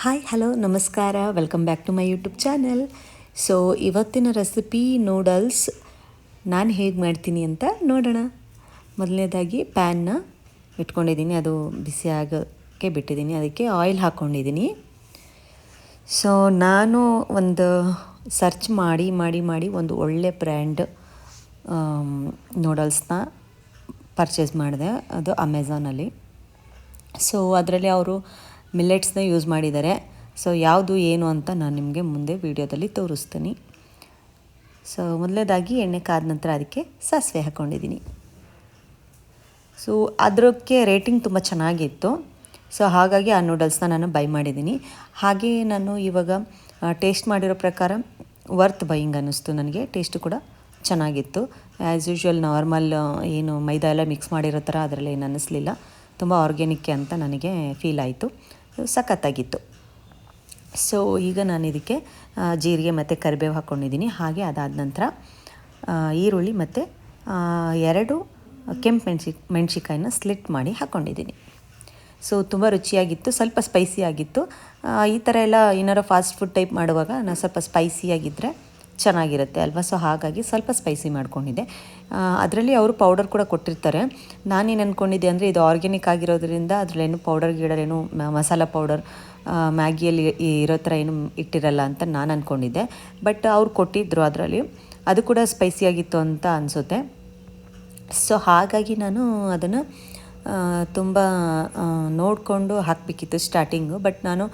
Hi hello ನಮಸ್ಕಾರ, welcome back to my YouTube channel. So ಇವತ್ತಿನ recipe noodles ನಾನು ಹೇಗೆ ಮಾಡ್ತೀನಿ ಅಂತ ನೋಡೋಣ. ಮೊದಲನೇದಾಗಿ ಪ್ಯಾನ್ನ ಇಟ್ಕೊಂಡಿದ್ದೀನಿ, ಅದು ಬಿಸಿ ಆಗೋಕ್ಕೆ ಬಿಟ್ಟಿದ್ದೀನಿ. ಅದಕ್ಕೆ ಆಯಿಲ್ ಹಾಕ್ಕೊಂಡಿದ್ದೀನಿ. ಸೊ ನಾನು ಒಂದು ಸರ್ಚ್ ಮಾಡಿ ಒಂದು ಒಳ್ಳೆ ಬ್ರ್ಯಾಂಡ್ ನೂಡಲ್ಸ್ನ ಪರ್ಚೇಸ್ ಮಾಡಿದೆ, ಅದು ಅಮೆಝಾನಲ್ಲಿ. ಸೊ ಅದರಲ್ಲಿ ಅವರು ಮಿಲ್ಲೆಟ್ಸ್ನ ಯೂಸ್ ಮಾಡಿದ್ದಾರೆ. ಸೊ ಯಾವುದು ಏನು ಅಂತ ನಾನು ನಿಮಗೆ ಮುಂದೆ ವೀಡಿಯೋದಲ್ಲಿ ತೋರಿಸ್ತೀನಿ. ಸೊ ಮೊದಲನೇದಾಗಿ ಎಣ್ಣೆ ಕಾದ ನಂತರ ಅದಕ್ಕೆ ಸಾಸಿವೆ ಹಾಕ್ಕೊಂಡಿದ್ದೀನಿ. ಸೊ ಅದಕ್ಕೆ ರೇಟಿಂಗ್ ತುಂಬ ಚೆನ್ನಾಗಿತ್ತು. ಸೊ ಹಾಗಾಗಿ ಆ ನೂಡಲ್ಸ್ನ ನಾನು ಬೈ ಮಾಡಿದ್ದೀನಿ. ಹಾಗೆ ನಾನು ಇವಾಗ ಟೇಸ್ಟ್ ಮಾಡಿರೋ ಪ್ರಕಾರ ವರ್ತ್ ಬೈಯಿಂಗ್ ಅನ್ನಿಸ್ತು ನನಗೆ. ಟೇಸ್ಟು ಕೂಡ ಚೆನ್ನಾಗಿತ್ತು. ಆ್ಯಸ್ ಯೂಶ್ವಲ್ ನಾರ್ಮಲ್ ಏನು ಮೈದಾ ಎಲ್ಲ ಮಿಕ್ಸ್ ಮಾಡಿರೋ ಥರ ಅದರಲ್ಲಿ ಏನು ಅನ್ನಿಸ್ಲಿಲ್ಲ. ತುಂಬ ಆರ್ಗ್ಯಾನಿಕ್ ಅಂತ ನನಗೆ ಫೀಲ್ ಆಯಿತು. ಸಖತ್ತಾಗಿತ್ತು. ಸೊ ಈಗ ನಾನು ಇದಕ್ಕೆ ಜೀರಿಗೆ ಮತ್ತು ಕರಿಬೇವು ಹಾಕ್ಕೊಂಡಿದ್ದೀನಿ. ಹಾಗೆ ಅದಾದ ನಂತರ ಈರುಳ್ಳಿ ಮತ್ತು 2 ಕೆಂಪು ಮೆಣಸಿಕಾಯಿನ ಸ್ಲಿಟ್ ಮಾಡಿ ಹಾಕ್ಕೊಂಡಿದ್ದೀನಿ. ಸೊ ತುಂಬ ರುಚಿಯಾಗಿತ್ತು, ಸ್ವಲ್ಪ ಸ್ಪೈಸಿ ಆಗಿತ್ತು. ಈ ಥರ ಎಲ್ಲ ಏನಾರು ಫಾಸ್ಟ್ ಫುಡ್ ಟೈಪ್ ಮಾಡುವಾಗ ನಾನು ಸ್ವಲ್ಪ ಸ್ಪೈಸಿಯಾಗಿದ್ದರೆ ಚೆನ್ನಾಗಿರುತ್ತೆ ಅಲ್ವಾ. ಸೊ ಹಾಗಾಗಿ ಸ್ವಲ್ಪ ಸ್ಪೈಸಿ ಮಾಡ್ಕೊಂಡಿದ್ದೆ. ಅದರಲ್ಲಿ ಅವರು ಪೌಡರ್ ಕೂಡ ಕೊಟ್ಟಿರ್ತಾರೆ. ನಾನೇನು ಅಂದ್ಕೊಂಡಿದ್ದೆ ಅಂದರೆ ಇದು ಆರ್ಗ್ಯಾನಿಕ್ ಆಗಿರೋದ್ರಿಂದ ಅದರಲ್ಲೇನು ಪೌಡರ್ ಗಿಡರೇನು ಮಸಾಲ ಪೌಡರ್ ಮ್ಯಾಗಿಯಲ್ಲಿ ಇರೋ ಥರ ಏನು ಇಟ್ಟಿರಲ್ಲ ಅಂತ ನಾನು ಅಂದ್ಕೊಂಡಿದ್ದೆ. ಬಟ್ ಅವ್ರು ಕೊಟ್ಟಿದ್ದರು ಅದರಲ್ಲಿ, ಅದು ಕೂಡ ಸ್ಪೈಸಿಯಾಗಿತ್ತು ಅಂತ ಅನಿಸುತ್ತೆ. ಸೊ ಹಾಗಾಗಿ ನಾನು ಅದನ್ನು ತುಂಬ ನೋಡಿಕೊಂಡು ಹಾಕಬೇಕಿತ್ತು ಸ್ಟಾರ್ಟಿಂಗು. ಬಟ್ ನಾನು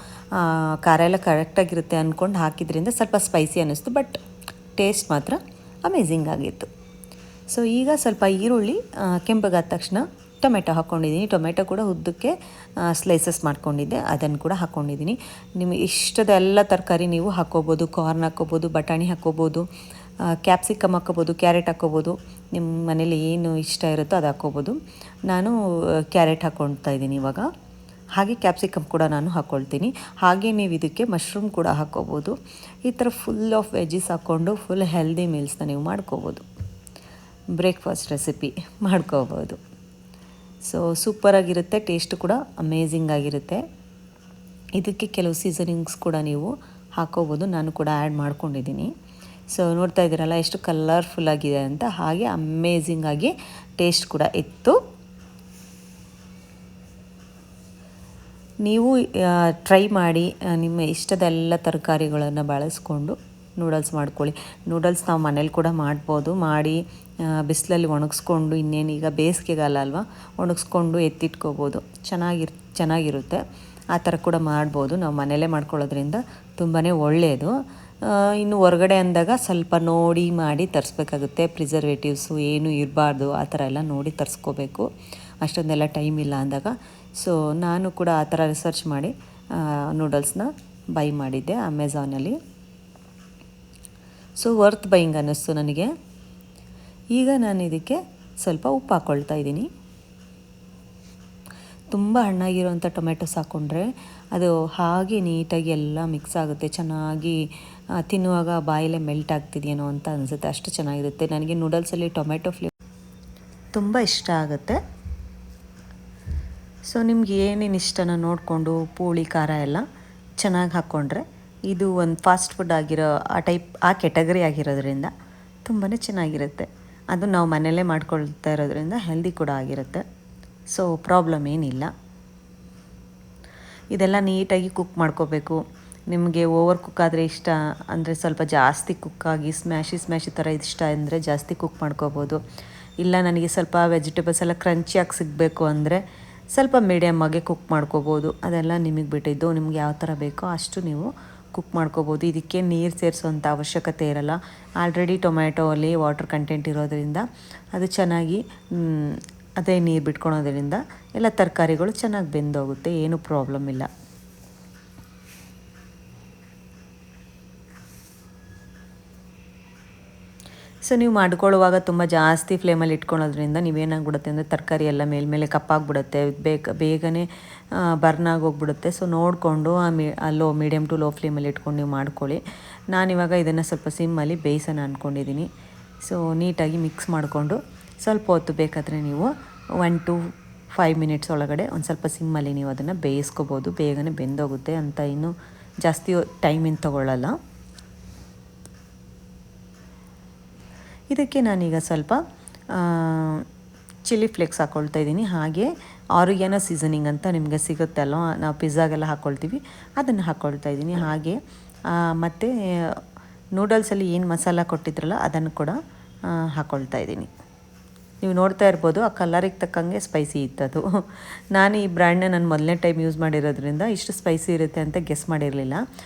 ಖಾರ ಎಲ್ಲ ಕರೆಕ್ಟಾಗಿರುತ್ತೆ ಅಂದ್ಕೊಂಡು ಹಾಕಿದ್ರಿಂದ ಸ್ವಲ್ಪ ಸ್ಪೈಸಿ ಅನ್ನಿಸ್ತು. ಬಟ್ ಟೇಸ್ಟ್ ಮಾತ್ರ ಅಮೇಝಿಂಗ್ ಆಗಿತ್ತು. ಸೊ ಈಗ ಸ್ವಲ್ಪ ಈರುಳ್ಳಿ ಕೆಂಪಗಾದ ತಕ್ಷಣ ಟೊಮೆಟೊ ಹಾಕ್ಕೊಂಡಿದ್ದೀನಿ. ಟೊಮೆಟೊ ಕೂಡ ಉದ್ದಕ್ಕೆ ಸ್ಲೈಸಸ್ ಮಾಡ್ಕೊಂಡಿದ್ದೆ, ಅದನ್ನು ಕೂಡ ಹಾಕ್ಕೊಂಡಿದ್ದೀನಿ. ನಿಮಗೆ ಇಷ್ಟದ ಎಲ್ಲ ತರಕಾರಿ ನೀವು ಹಾಕ್ಕೋಬೋದು. ಕಾರ್ನ್ ಹಾಕ್ಕೋಬೋದು, ಬಟಾಣಿ ಹಾಕ್ಕೋಬೋದು, ಕ್ಯಾಪ್ಸಿಕಮ್ ಹಾಕ್ಕೋಬೋದು, ಕ್ಯಾರೆಟ್ ಹಾಕ್ಕೋಬೋದು. ನಿಮ್ಮ ಮನೇಲಿ ಏನು ಇಷ್ಟ ಇರುತ್ತೋ ಅದು ಹಾಕ್ಕೋಬೋದು. ನಾನು ಕ್ಯಾರೆಟ್ ಹಾಕ್ಕೊಳ್ತಾ ಇದ್ದೀನಿ ಇವಾಗ. ಹಾಗೆ ಕ್ಯಾಪ್ಸಿಕಮ್ ಕೂಡ ನಾನು ಹಾಕ್ಕೊಳ್ತೀನಿ. ಹಾಗೆ ನೀವು ಇದಕ್ಕೆ ಮಶ್ರೂಮ್ ಕೂಡ ಹಾಕ್ಕೋಬೋದು. ಈ ಥರ ಫುಲ್ ಆಫ್ ವೆಜ್ಜೀಸ್ ಹಾಕ್ಕೊಂಡು ಫುಲ್ ಹೆಲ್ದಿ ಮೀಲ್ಸ್ನ ನೀವು ಮಾಡ್ಕೋಬೋದು. ಬ್ರೇಕ್ಫಾಸ್ಟ್ ರೆಸಿಪಿ ಮಾಡ್ಕೋಬೋದು. ಸೊ ಸೂಪರಾಗಿರುತ್ತೆ, ಟೇಸ್ಟು ಕೂಡ ಅಮೇಝಿಂಗ್ ಆಗಿರುತ್ತೆ. ಇದಕ್ಕೆ ಕೆಲವು ಸೀಸನಿಂಗ್ಸ್ ಕೂಡ ನೀವು ಹಾಕ್ಕೋಬೋದು. ನಾನು ಕೂಡ ಆ್ಯಡ್ ಮಾಡ್ಕೊಂಡಿದ್ದೀನಿ. ಸೊ ನೋಡ್ತಾ ಇದ್ದೀರಲ್ಲ ಎಷ್ಟು ಕಲರ್ಫುಲ್ಲಾಗಿದೆ ಅಂತ. ಹಾಗೆ ಅಮೇಝಿಂಗಾಗಿ ಟೇಸ್ಟ್ ಕೂಡ ಇತ್ತು. ನೀವು ಟ್ರೈ ಮಾಡಿ, ನಿಮ್ಮ ಇಷ್ಟದ ಎಲ್ಲ ತರಕಾರಿಗಳನ್ನು ಬಳಸ್ಕೊಂಡು ನೂಡಲ್ಸ್ ಮಾಡ್ಕೊಳ್ಳಿ. ನೂಡಲ್ಸ್ ನಾವು ಮನೇಲಿ ಕೂಡ ಮಾಡ್ಬೋದು. ಮಾಡಿ ಬಿಸಿಲಲ್ಲಿ ಒಣಗಿಸ್ಕೊಂಡು, ಇನ್ನೇನು ಈಗ ಬೇಸಿಗೆಗಾಲ ಅಲ್ವಾ, ಒಣಗಿಸ್ಕೊಂಡು ಎತ್ತಿಟ್ಕೋಬೋದು. ಚೆನ್ನಾಗಿರುತ್ತೆ. ಆ ಥರ ಕೂಡ ಮಾಡ್ಬೋದು. ನಾವು ಮನೆಯಲ್ಲೇ ಮಾಡ್ಕೊಳ್ಳೋದ್ರಿಂದ ತುಂಬಾ ಒಳ್ಳೆಯದು. ಇನ್ನು ಹೊರಗಡೆ ಅಂದಾಗ ಸ್ವಲ್ಪ ನೋಡಿ ಮಾಡಿ ತರಿಸ್ಬೇಕಾಗುತ್ತೆ. ಪ್ರಿಸರ್ವೇಟಿವ್ಸು ಏನು ಇರಬಾರ್ದು, ಆ ಥರ ಎಲ್ಲ ನೋಡಿ ತರಿಸ್ಕೋಬೇಕು. ಅಷ್ಟೊಂದೆಲ್ಲ ಟೈಮ್ ಇಲ್ಲ ಅಂದಾಗ. ಸೊ ನಾನು ಕೂಡ ಆ ಥರ ರಿಸರ್ಚ್ ಮಾಡಿ ನೂಡಲ್ಸ್ನ ಬೈ ಮಾಡಿದ್ದೆ ಅಮೆಝಾನಲ್ಲಿ. ಸೊ ವರ್ತ್ ಬೈಯಿಂಗ್ ಅನ್ನಿಸ್ತು ನನಗೆ. ಈಗ ನಾನು ಇದಕ್ಕೆ ಸ್ವಲ್ಪ ಉಪ್ಪು ಹಾಕ್ಕೊಳ್ತಾ ಇದ್ದೀನಿ. ತುಂಬ ಹಣ್ಣಾಗಿರೋವಂಥ ಟೊಮೆಟೊಸ್ ಹಾಕ್ಕೊಂಡ್ರೆ ಅದು ಹಾಗೆ ನೀಟಾಗಿ ಎಲ್ಲ ಮಿಕ್ಸ್ ಆಗುತ್ತೆ. ಚೆನ್ನಾಗಿ ತಿನ್ನುವಾಗ ಬಾಯಲ್ಲೇ ಮೆಲ್ಟ್ ಆಗ್ತಿದೆಯೇನೋ ಅಂತ ಅನಿಸುತ್ತೆ, ಅಷ್ಟು ಚೆನ್ನಾಗಿರುತ್ತೆ. ನನಗೆ ನೂಡಲ್ಸಲ್ಲಿ ಟೊಮೆಟೊ ಫ್ಲೇವರ್ ತುಂಬ ಇಷ್ಟ ಆಗುತ್ತೆ. ಸೊ ನಿಮ್ಗೆ ಏನೇನು ಇಷ್ಟನ ನೋಡಿಕೊಂಡು ಪುಳಿ ಖಾರ ಎಲ್ಲ ಚೆನ್ನಾಗಿ ಹಾಕ್ಕೊಂಡ್ರೆ ಇದು ಒಂದು ಫಾಸ್ಟ್ ಫುಡ್ ಆಗಿರೋ ಆ ಕೆಟಗರಿ ಆಗಿರೋದ್ರಿಂದ ತುಂಬಾ ಚೆನ್ನಾಗಿರುತ್ತೆ. ಅದು ನಾವು ಮನೆಯಲ್ಲೇ ಮಾಡ್ಕೊಳ್ತಾ ಇರೋದ್ರಿಂದ ಹೆಲ್ದಿ ಕೂಡ ಆಗಿರುತ್ತೆ. ಸೊ ಪ್ರಾಬ್ಲಮ್ ಏನಿಲ್ಲ. ಇದೆಲ್ಲ ನೀಟಾಗಿ ಕುಕ್ ಮಾಡ್ಕೋಬೇಕು. ನಿಮಗೆ ಓವರ್ ಕುಕ್ ಆದರೆ ಇಷ್ಟ ಅಂದರೆ ಸ್ವಲ್ಪ ಜಾಸ್ತಿ ಕುಕ್ಕಾಗಿ ಸ್ಮ್ಯಾಶಿ ಥರ ಇಷ್ಟ ಅಂದರೆ ಜಾಸ್ತಿ ಕುಕ್ ಮಾಡ್ಕೋಬೋದು. ಇಲ್ಲ ನನಗೆ ಸ್ವಲ್ಪ ವೆಜಿಟೇಬಲ್ಸ್ ಎಲ್ಲ ಕ್ರಂಚಿಯಾಗಿ ಸಿಗಬೇಕು ಅಂದರೆ ಸ್ವಲ್ಪ ಮೀಡಿಯಮ್ ಆಗಿ ಕುಕ್ ಮಾಡ್ಕೋಬೋದು. ಅದೆಲ್ಲ ನಿಮಗೆ ಬಿಟ್ಟಿದ್ದು, ನಿಮ್ಗೆ ಯಾವ ಥರ ಬೇಕೋ ಅಷ್ಟು ನೀವು ಕುಕ್ ಮಾಡ್ಕೋಬೋದು. ಇದಕ್ಕೆ ನೀರು ಸೇರಿಸೋವಂಥ ಅವಶ್ಯಕತೆ ಇರಲ್ಲ. ಆಲ್ರೆಡಿ ಟೊಮ್ಯಾಟೊ ಅಲ್ಲಿ ವಾಟರ್ ಕಂಟೆಂಟ್ ಇರೋದರಿಂದ ಅದು ಚೆನ್ನಾಗಿ ಅದೇ ನೀರು ಬಿಟ್ಕೊಳೋದ್ರಿಂದ ಎಲ್ಲ ತರಕಾರಿಗಳು ಚೆನ್ನಾಗಿ ಬೆಂದೋಗುತ್ತೆ, ಏನೂ ಪ್ರಾಬ್ಲಮ್ ಇಲ್ಲ. ಸೊ ನೀವು ಮಾಡ್ಕೊಳ್ಳುವಾಗ ತುಂಬ ಜಾಸ್ತಿ ಫ್ಲೇಮಲ್ಲಿ ಇಟ್ಕೊಳ್ಳೋದ್ರಿಂದ ನೀವೇನಾಗ್ಬಿಡುತ್ತೆ ಅಂದರೆ ತರಕಾರಿ ಎಲ್ಲ ಮೇಲ್ಮೇಲೆ ಕಪ್ಪಾಗಿಬಿಡುತ್ತೆ, ಬೇಗನೆ ಬರ್ನ್ ಆಗೋಗ್ಬಿಡುತ್ತೆ. ಸೊ ನೋಡಿಕೊಂಡು ಮೀಡಿಯಮ್ ಟು ಲೋ ಫ್ಲೇಮಲ್ಲಿ ಇಟ್ಕೊಂಡು ನೀವು ಮಾಡ್ಕೊಳ್ಳಿ. ನಾನಿವಾಗ ಇದನ್ನು ಸ್ವಲ್ಪ ಸಿಮ್ಮಲ್ಲಿ ಬೇಯಿಸೋಣ ಅಂದ್ಕೊಂಡಿದ್ದೀನಿ. ಸೊ ನೀಟಾಗಿ ಮಿಕ್ಸ್ ಮಾಡಿಕೊಂಡು ಸ್ವಲ್ಪ ಹೊತ್ತು ಬೇಕಾದರೆ ನೀವು 1 to 5 ಮಿನಿಟ್ಸ್ ಒಳಗಡೆ ಒಂದು ಸ್ವಲ್ಪ ಸಿಮ್ಮಲ್ಲಿ ನೀವು ಅದನ್ನು ಬೇಯಿಸ್ಕೋಬೋದು. ಬೇಗನೆ ಬೆಂದೋಗುತ್ತೆ ಅಂತ ಇನ್ನೂ ಜಾಸ್ತಿ ಟೈಮಿಂದ ತೊಗೊಳ್ಳಲ್ಲ. ಇದಕ್ಕೆ ನಾನೀಗ ಸ್ವಲ್ಪ ಚಿಲ್ಲಿ ಫ್ಲೇಕ್ಸ್ ಹಾಕ್ಕೊಳ್ತಾ ಇದ್ದೀನಿ. ಹಾಗೆ ಆರಿಗ್ಯಾನೋ ಸೀಸನಿಂಗ್ ಅಂತ ನಿಮಗೆ ಸಿಗುತ್ತೆ ಅಲ್ವ, ನಾವು ಪಿಜ್ಜಾಗೆಲ್ಲ ಹಾಕ್ಕೊಳ್ತೀವಿ, ಅದನ್ನು ಹಾಕ್ಕೊಳ್ತಾ ಇದ್ದೀನಿ. ಹಾಗೆ ಮತ್ತು ನೂಡಲ್ಸಲ್ಲಿ ಏನು ಮಸಾಲ ಕೊಟ್ಟಿದ್ರಲ್ಲ ಅದನ್ನು ಕೂಡ ಹಾಕ್ಕೊಳ್ತಾ ಇದ್ದೀನಿ. ನೀವು ನೋಡ್ತಾ ಇರ್ಬೋದು, ಆ ಕಲರಿಗೆ ತಕ್ಕಂಗೆ ಸ್ಪೈಸಿ ಇತ್ತದು. ನಾನು ಈ ಬ್ರ್ಯಾಂಡ್ನ ನಾನು ಮೊದಲನೇ ಟೈಮ್ ಯೂಸ್ ಮಾಡಿರೋದ್ರಿಂದ ಇಷ್ಟು ಸ್ಪೈಸಿ ಇರುತ್ತೆ ಅಂತ ಗೆಸ್ ಮಾಡಿರಲಿಲ್ಲ.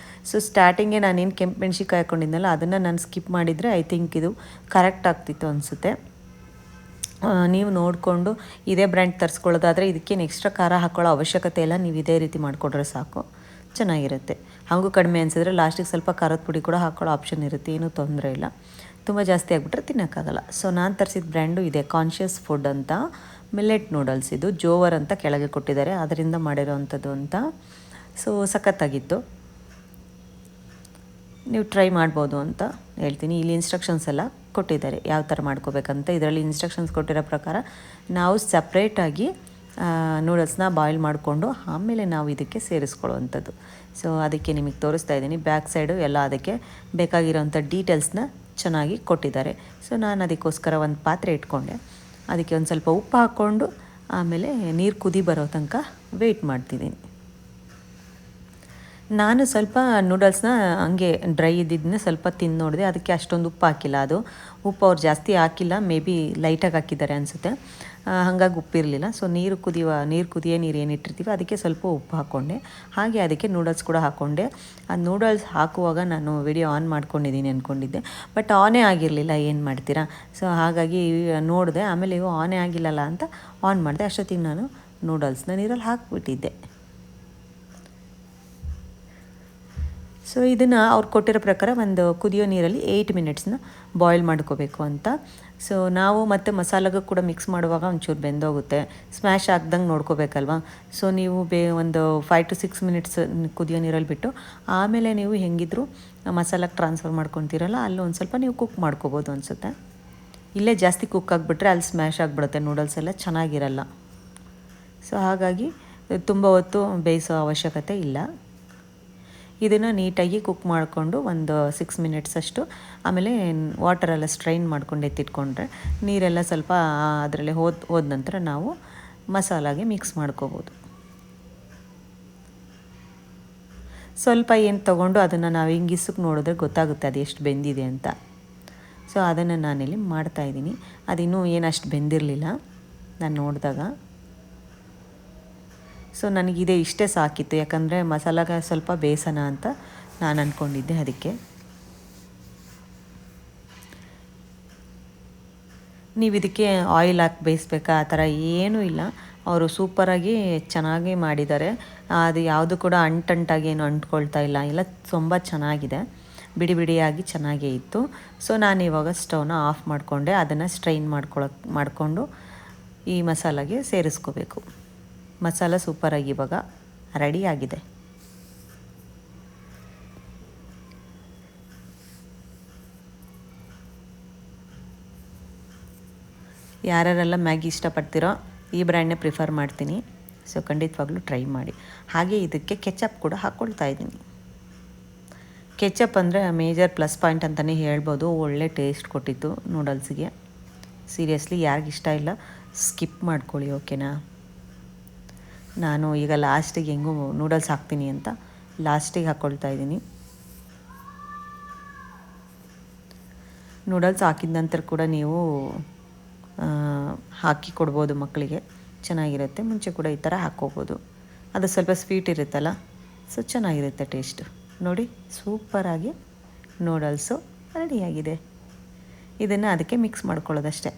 ಸೊ ಸ್ಟಾರ್ಟಿಂಗೇ ನಾನೇನು ಕೆಂಪು ಮೆಣ್ಸಿನ್ಕಾಯಿ ಹಾಕ್ಕೊಂಡಿದ್ನಲ್ಲ ಅದನ್ನು ನಾನು ಸ್ಕಿಪ್ ಮಾಡಿದರೆ ಐ ಥಿಂಕ್ ಇದು ಕರೆಕ್ಟ್ ಆಗ್ತಿತ್ತು ಅನಿಸುತ್ತೆ. ನೀವು ನೋಡಿಕೊಂಡು ಇದೇ ಬ್ರ್ಯಾಂಡ್ ತರಿಸ್ಕೊಳ್ಳೋದಾದರೆ ಇದಕ್ಕೇನು ಎಕ್ಸ್ಟ್ರಾ ಖಾರ ಹಾಕ್ಕೊಳ್ಳೋ ಅವಶ್ಯಕತೆ ಇಲ್ಲ. ನೀವು ಇದೇ ರೀತಿ ಮಾಡಿಕೊಡ್ರೆ ಸಾಕು, ಚೆನ್ನಾಗಿರುತ್ತೆ. ಹಾಗೂ ಕಡಿಮೆ ಅನಿಸಿದ್ರೆ ಲಾಸ್ಟಿಗೆ ಸ್ವಲ್ಪ ಖಾರದ ಪುಡಿ ಕೂಡ ಹಾಕ್ಕೊಳ್ಳೋ ಆಪ್ಷನ್ ಇರುತ್ತೆ, ಏನೂ ತೊಂದರೆ ಇಲ್ಲ. ತುಂಬ ಜಾಸ್ತಿ ಆಗಿಬಿಟ್ರೆ ತಿನ್ನೋಕ್ಕಾಗಲ್ಲ. ಸೊ ನಾನು ತರಿಸಿದ ಬ್ರ್ಯಾಂಡು ಇದೆ, ಕಾನ್ಷಿಯಸ್ ಫುಡ್ ಅಂತ, ಮಿಲ್ಲೆಟ್ ನೂಡಲ್ಸ್. ಇದು ಜೋವರ್ ಅಂತ ಕೆಳಗೆ ಕೊಟ್ಟಿದ್ದಾರೆ, ಅದರಿಂದ ಮಾಡಿರೋವಂಥದ್ದು ಅಂತ. ಸೊ ಸಖತ್ತಾಗಿತ್ತು, ನೀವು ಟ್ರೈ ಮಾಡ್ಬೋದು ಅಂತ ಹೇಳ್ತೀನಿ. ಇಲ್ಲಿ ಇನ್ಸ್ಟ್ರಕ್ಷನ್ಸ್ ಎಲ್ಲ ಕೊಟ್ಟಿದ್ದಾರೆ ಯಾವ ಥರ ಮಾಡ್ಕೋಬೇಕಂತ. ಇದರಲ್ಲಿ ಇನ್ಸ್ಟ್ರಕ್ಷನ್ಸ್ ಕೊಟ್ಟಿರೋ ಪ್ರಕಾರ ನಾವು ಸಪ್ರೇಟಾಗಿ ನೂಡಲ್ಸ್ನ ಬಾಯ್ಲ್ ಮಾಡಿಕೊಂಡು ಆಮೇಲೆ ನಾವು ಇದಕ್ಕೆ ಸೇರಿಸ್ಕೊಳ್ಳುವಂಥದ್ದು. ಸೊ ಅದಕ್ಕೆ ನಿಮಗೆ ತೋರಿಸ್ತಾ ಇದ್ದೀನಿ. ಬ್ಯಾಕ್ ಸೈಡು ಎಲ್ಲ ಅದಕ್ಕೆ ಬೇಕಾಗಿರೋವಂಥ ಡೀಟೇಲ್ಸ್ನ ಚೆನ್ನಾಗಿ ಕೊಟ್ಟಿದ್ದಾರೆ. ಸೊ ನಾನು ಅದಕ್ಕೋಸ್ಕರ ಒಂದು ಪಾತ್ರೆ ಇಟ್ಕೊಂಡೆ, ಅದಕ್ಕೆ ಒಂದು ಸ್ವಲ್ಪ ಉಪ್ಪು ಹಾಕ್ಕೊಂಡು ಆಮೇಲೆ ನೀರು ಕುದಿ ಬರೋ ತನಕ ವೆಯ್ಟ್ ಮಾಡ್ತಿದ್ದೀನಿ. ನಾನು ಸ್ವಲ್ಪ ನೂಡಲ್ಸ್ನ ಹಂಗೆ ಡ್ರೈ ಇದ್ದಿದ್ದನ್ನ ಸ್ವಲ್ಪ ತಿಂದು ನೋಡಿದೆ, ಅದಕ್ಕೆ ಅಷ್ಟೊಂದು ಉಪ್ಪು ಹಾಕಿಲ್ಲ. ಅದು ಉಪ್ಪು ಅವ್ರು ಜಾಸ್ತಿ ಹಾಕಿಲ್ಲ, ಮೇ ಬಿ ಲೈಟಾಗಿ ಹಾಕಿದ್ದಾರೆ ಅನಿಸುತ್ತೆ, ಹಾಗಾಗಿ ಉಪ್ಪಿರಲಿಲ್ಲ. ಸೊ ನೀರು ಕುದಿಯೋ ನೀರು ಏನಿಟ್ಟಿರ್ತೀವಿ ಅದಕ್ಕೆ ಸ್ವಲ್ಪ ಉಪ್ಪು ಹಾಕ್ಕೊಂಡೆ. ಹಾಗೆ ಅದಕ್ಕೆ ನೂಡಲ್ಸ್ ಕೂಡ ಹಾಕ್ಕೊಂಡೆ. ಆ ನೂಡಲ್ಸ್ ಹಾಕುವಾಗ ನಾನು ವಿಡಿಯೋ ಆನ್ ಮಾಡ್ಕೊಂಡಿದ್ದೀನಿ ಅಂದ್ಕೊಂಡಿದ್ದೆ, ಬಟ್ ಆನೇ ಆಗಿರಲಿಲ್ಲ. ಏನು ಮಾಡ್ತೀರಾ? ಸೊ ಹಾಗಾಗಿ ನೋಡಿದೆ, ಆಮೇಲೆ ಇವು ಆನೇ ಆಗಿಲ್ಲಲ್ಲ ಅಂತ ಆನ್ ಮಾಡಿದೆ. ಅಷ್ಟೊತ್ತಿಗೆ ನಾನು ನೂಡಲ್ಸ್ನ ನೀರಲ್ಲಿ ಹಾಕಿಬಿಟ್ಟಿದ್ದೆ. ಸೊ ಇದನ್ನು ಅವ್ರು ಕೊಟ್ಟಿರೋ ಪ್ರಕಾರ ಒಂದು ಕುದಿಯೋ ನೀರಲ್ಲಿ 8 ಮಿನಿಟ್ಸ್ನ ಬಾಯ್ಲ್ ಮಾಡ್ಕೋಬೇಕು ಅಂತ. ಸೊ ನಾವು ಮತ್ತು ಮಸಾಲೆಗೂ ಕೂಡ ಮಿಕ್ಸ್ ಮಾಡುವಾಗ ಒಂಚೂರು ಬೆಂದೋಗುತ್ತೆ, ಸ್ಮ್ಯಾಶ್ ಆಗ್ದಂಗೆ ನೋಡ್ಕೋಬೇಕಲ್ವ. ಸೊ ನೀವು ಒಂದು 5 to 6 ಮಿನಿಟ್ಸ್ ಕುದಿಯೋ ನೀರಲ್ಲಿ ಬಿಟ್ಟು ಆಮೇಲೆ ನೀವು ಹೆಂಗಿದ್ರು ಮಸಾಲೆಗೆ ಟ್ರಾನ್ಸ್ಫರ್ ಮಾಡ್ಕೊತೀರಲ್ಲ, ಅಲ್ಲಿ ಒಂದು ಸ್ವಲ್ಪ ನೀವು ಕುಕ್ ಮಾಡ್ಕೋಬೋದು ಅನಿಸುತ್ತೆ. ಇಲ್ಲೇ ಜಾಸ್ತಿ ಕುಕ್ ಆಗಿಬಿಟ್ರೆ ಅಲ್ಲಿ ಸ್ಮ್ಯಾಶ್ ಆಗಿಬಿಡುತ್ತೆ, ನೂಡಲ್ಸ್ ಎಲ್ಲ ಚೆನ್ನಾಗಿರಲ್ಲ. ಸೊ ಹಾಗಾಗಿ ತುಂಬ ಹೊತ್ತು ಬೇಯಿಸೋ ಅವಶ್ಯಕತೆ ಇಲ್ಲ. ಇದನ್ನು ನೀಟಾಗಿ ಕುಕ್ ಮಾಡಿಕೊಂಡು ಒಂದು 6 ಮಿನಿಟ್ಸ್ ಅಷ್ಟು, ಆಮೇಲೆ ವಾಟರೆಲ್ಲ ಸ್ಟ್ರೈನ್ ಮಾಡ್ಕೊಂಡು ಎತ್ತಿಟ್ಕೊಂಡ್ರೆ ನೀರೆಲ್ಲ ಸ್ವಲ್ಪ ಅದರಲ್ಲಿ ಹೋದ ನಂತರ ನಾವು ಮಸಾಲಾಗೆ ಮಿಕ್ಸ್ ಮಾಡ್ಕೋಬೋದು. ಸ್ವಲ್ಪ ಏನು ತೊಗೊಂಡು ಅದನ್ನು ನಾವು ಹಿಂಗೆ ಇಸುಕ್ಕೆ ನೋಡಿದ್ರೆ ಗೊತ್ತಾಗುತ್ತೆ ಅದು ಎಷ್ಟು ಬೆಂದಿದೆ ಅಂತ. ಸೊ ಅದನ್ನು ನಾನಿಲ್ಲಿ ಮಾಡ್ತಾಯಿದ್ದೀನಿ. ಅದಿನ್ನೂ ಏನಷ್ಟು ಬೆಂದಿರಲಿಲ್ಲ ನಾನು ನೋಡಿದಾಗ. ಸೊ ನನಗಿದೆ ಇಷ್ಟೇ ಸಾಕಿತ್ತು, ಯಾಕಂದರೆ ಮಸಾಲಾಗೆ ಸ್ವಲ್ಪ ಬೇಯಿಸೋಣ ಅಂತ ನಾನು ಅಂದ್ಕೊಂಡಿದ್ದೆ. ಅದಕ್ಕೆ ನೀವು ಇದಕ್ಕೆ ಆಯಿಲ್ ಹಾಕಿ ಬೇಯಿಸ್ಬೇಕಾ ಆ ಥರ ಏನೂ ಇಲ್ಲ. ಅವರು ಸೂಪರಾಗಿ ಚೆನ್ನಾಗಿ ಮಾಡಿದ್ದಾರೆ. ಅದು ಯಾವುದು ಕೂಡ ಅಂಟಂಟಾಗಿ ಏನು ಅಂಟ್ಕೊಳ್ತಾ ಇಲ್ಲ, ಎಲ್ಲ ತುಂಬ ಚೆನ್ನಾಗಿದೆ, ಬಿಡಿ ಬಿಡಿಯಾಗಿ ಚೆನ್ನಾಗೇ ಇತ್ತು. ಸೊ ನಾನು ಇವಾಗ ಸ್ಟವ್ನ ಆಫ್ ಮಾಡಿಕೊಂಡೆ, ಅದನ್ನು ಸ್ಟ್ರೈನ್ ಮಾಡಿಕೊಂಡು ಈ ಮಸಾಲಾಗೆ ಸೇರಿಸ್ಕೋಬೇಕು. ಮಸಾಲ ಸೂಪರಾಗಿ ಇವಾಗ ರೆಡಿಯಾಗಿದೆ. ಯಾರ್ಯಾರೆಲ್ಲ ಮ್ಯಾಗಿ ಇಷ್ಟಪಡ್ತೀರೋ ಈ ಬ್ರ್ಯಾಂಡ್ನೇ ಪ್ರಿಫರ್ ಮಾಡ್ತೀನಿ. ಸೊ ಖಂಡಿತವಾಗ್ಲೂ ಟ್ರೈ ಮಾಡಿ. ಹಾಗೆ ಇದಕ್ಕೆ ಕೆಚಪ್ ಕೂಡ ಹಾಕ್ಕೊಳ್ತಾ ಇದ್ದೀನಿ. ಕೆಚಪ್ ಅಂದರೆ ಮೇಜರ್ ಪ್ಲಸ್ ಪಾಯಿಂಟ್ ಅಂತಲೇ ಹೇಳ್ಬೋದು. ಒಳ್ಳೆ ಟೇಸ್ಟ್ ಕೊಟ್ಟಿತ್ತು ನೂಡಲ್ಸಿಗೆ. ಸೀರಿಯಸ್ಲಿ ಯಾರಿಗಿಷ್ಟ ಇಲ್ಲ ಸ್ಕಿಪ್ ಮಾಡ್ಕೊಳ್ಳಿ, ಓಕೆನಾ? ನಾನು ಈಗ ಲಾಸ್ಟಿಗೆ ಹೆಂಗೂ ನೂಡಲ್ಸ್ ಹಾಕ್ತೀನಿ ಅಂತ ಲಾಸ್ಟಿಗೆ ಹಾಕ್ಕೊಳ್ತಾ ಇದ್ದೀನಿ. ನೂಡಲ್ಸ್ ಹಾಕಿದ ನಂತರ ಕೂಡ ನೀವು ಹಾಕಿ ಕೊಡ್ಬೋದು ಮಕ್ಕಳಿಗೆ, ಚೆನ್ನಾಗಿರುತ್ತೆ. ಮುಂಚೆ ಕೂಡ ಈ ಥರ ಹಾಕ್ಕೋಬೋದು, ಅದು ಸ್ವಲ್ಪ ಸ್ವೀಟ್ ಇರುತ್ತಲ್ಲ, ಸೊ ಚೆನ್ನಾಗಿರುತ್ತೆ ಟೇಸ್ಟು. ನೋಡಿ ಸೂಪರಾಗಿ ನೂಡಲ್ಸು ರೆಡಿಯಾಗಿದೆ. ಇದನ್ನು ಅದಕ್ಕೆ ಮಿಕ್ಸ್ ಮಾಡ್ಕೊಳ್ಳೋದಷ್ಟೇ.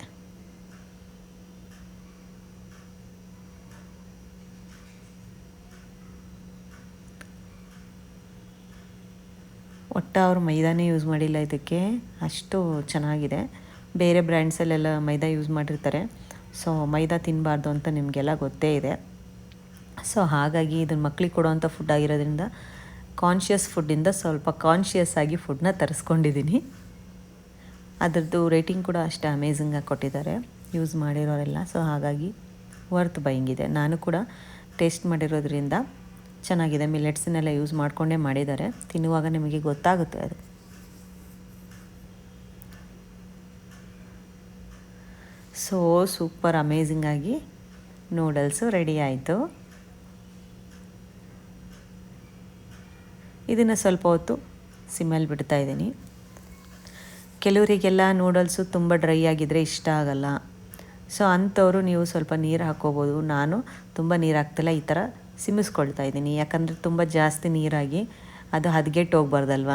ಒಟ್ಟು ಅವರು ಮೈದಾನೇ ಯೂಸ್ ಮಾಡಿಲ್ಲ ಇದಕ್ಕೆ, ಅಷ್ಟು ಚೆನ್ನಾಗಿದೆ. ಬೇರೆ ಬ್ರ್ಯಾಂಡ್ಸಲ್ಲೆಲ್ಲ ಮೈದಾ ಯೂಸ್ ಮಾಡಿರ್ತಾರೆ. ಸೊ ಮೈದಾ ತಿನ್ನಬಾರ್ದು ಅಂತ ನಿಮಗೆಲ್ಲ ಗೊತ್ತೇ ಇದೆ. ಸೊ ಹಾಗಾಗಿ ಇದನ್ನು ಮಕ್ಕಳಿಗೆ ಕೊಡುವಂಥ ಫುಡ್ ಆಗಿರೋದ್ರಿಂದ ಕಾನ್ಷಿಯಸ್ ಫುಡ್ಡಿಂದ ಸ್ವಲ್ಪ ಕಾನ್ಷಿಯಸ್ ಆಗಿ ಫುಡ್ನ ತರಿಸ್ಕೊಂಡಿದ್ದೀನಿ. ಅದರದ್ದು ರೇಟಿಂಗ್ ಕೂಡ ಅಷ್ಟೇ ಅಮೇಝಿಂಗಾಗಿ ಕೊಟ್ಟಿದ್ದಾರೆ ಯೂಸ್ ಮಾಡಿರೋರೆಲ್ಲ. ಸೊ ಹಾಗಾಗಿ ವರ್ತ್ ಬೈಯಿಂಗ್ ಇದೆ. ನಾನು ಕೂಡ ಟೇಸ್ಟ್ ಮಾಡಿರೋದ್ರಿಂದ ಚೆನ್ನಾಗಿದೆ. ಮಿಲೆಟ್ಸನ್ನೆಲ್ಲ ಯೂಸ್ ಮಾಡಿಕೊಂಡೇ ಮಾಡಿದ್ದಾರೆ. ತಿನ್ನುವಾಗ ನಿಮಗೆ ಗೊತ್ತಾಗುತ್ತೆ ಅದು. ಸೊ ಸೂಪರ್ ಅಮೇಝಿಂಗಾಗಿ ನೂಡಲ್ಸು ರೆಡಿ ಆಯಿತು. ಇದನ್ನು ಸ್ವಲ್ಪ ಹೊತ್ತು ಸಿಮ್ಮಲ್ಲಿ ಬಿಡ್ತಾ ಇದ್ದೀನಿ. ಕೆಲವರಿಗೆಲ್ಲ ನೂಡಲ್ಸು ತುಂಬ ಡ್ರೈ ಆಗಿದ್ದರೆ ಇಷ್ಟ ಆಗಲ್ಲ. ಸೊ ಅಂಥವರು ನೀವು ಸ್ವಲ್ಪ ನೀರು ಹಾಕ್ಕೋಬೋದು. ನಾನು ತುಂಬ ನೀರು ಹಾಕ್ತಿಲ್ಲ, ಈ ಥರ ಸಿಮ್ಮಿಸ್ಕೊಳ್ತಾ ಇದ್ದೀನಿ. ಯಾಕಂದರೆ ತುಂಬ ಜಾಸ್ತಿ ನೀರಾಗಿ ಅದು ಹದಗೆಟ್ಟು ಹೋಗ್ಬಾರ್ದಲ್ವ,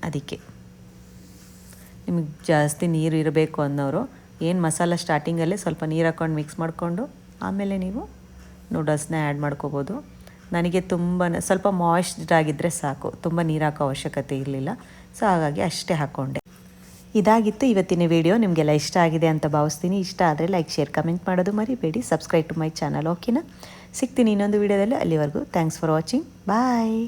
ಅದಕ್ಕೆ. ನಿಮಗೆ ಜಾಸ್ತಿ ನೀರು ಇರಬೇಕು ಅನ್ನೋರು ಏನು ಮಸಾಲ ಸ್ಟಾರ್ಟಿಂಗಲ್ಲೇ ಸ್ವಲ್ಪ ನೀರು ಹಾಕ್ಕೊಂಡು ಮಿಕ್ಸ್ ಮಾಡಿಕೊಂಡು ಆಮೇಲೆ ನೀವು ನೂಡಲ್ಸ್ನ ಆ್ಯಡ್ ಮಾಡ್ಕೋಬೋದು. ನನಗೆ ಸ್ವಲ್ಪ ಮಾಯ್ಶ್ಚರ್ ಆಗಿದ್ದರೆ ಸಾಕು, ತುಂಬ ನೀರು ಹಾಕೋ ಅವಶ್ಯಕತೆ ಇರಲಿಲ್ಲ. ಸೊ ಹಾಗಾಗಿ ಅಷ್ಟೇ ಹಾಕ್ಕೊಂಡೆ. ಇದಾಗಿತ್ತು ಇವತ್ತಿನ ವಿಡಿಯೋ. ನಿಮಗೆಲ್ಲ ಇಷ್ಟ ಆಗಿದೆ ಅಂತ ಭಾವಿಸ್ತೀನಿ. ಇಷ್ಟ ಆದರೆ ಲೈಕ್, ಶೇರ್, ಕಮೆಂಟ್ ಮಾಡೋದು ಮರಿಬೇಡಿ. Subscribe to my channel. ಓಕೆನಾ? ಸಿಗ್ತೀನಿ ಇನ್ನೊಂದು ವಿಡಿಯೋದಲ್ಲಿ. ಅಲ್ಲಿವರೆಗೂ ಥ್ಯಾಂಕ್ಸ್ ಫಾರ್ ವಾಚಿಂಗ್. ಬಾಯ್.